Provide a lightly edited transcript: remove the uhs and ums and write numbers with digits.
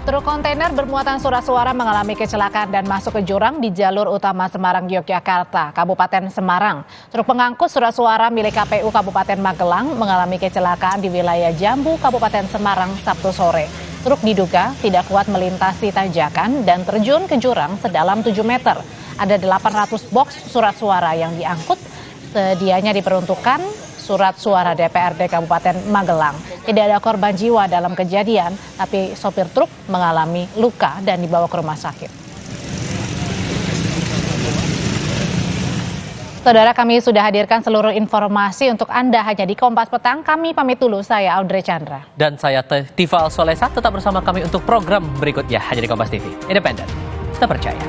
Truk kontainer bermuatan surat suara mengalami kecelakaan dan masuk ke jurang di jalur utama Semarang, Yogyakarta, Kabupaten Semarang. Truk pengangkut surat suara milik KPU Kabupaten Magelang mengalami kecelakaan di wilayah Jambu, Kabupaten Semarang, Sabtu sore. Truk diduga tidak kuat melintasi tanjakan dan terjun ke jurang sedalam 7 meter. Ada 800 box surat suara yang diangkut, sedianya diperuntukkan surat suara DPRD Kabupaten Magelang. Tidak ada korban jiwa dalam kejadian, tapi sopir truk mengalami luka dan dibawa ke rumah sakit. Saudara, kami sudah hadirkan seluruh informasi untuk Anda hanya di Kompas Petang. Kami pamit dulu, saya Audrey Chandra. Dan saya Tifal Solesa, tetap bersama kami untuk program berikutnya hanya di Kompas TV. Independen, terpercaya.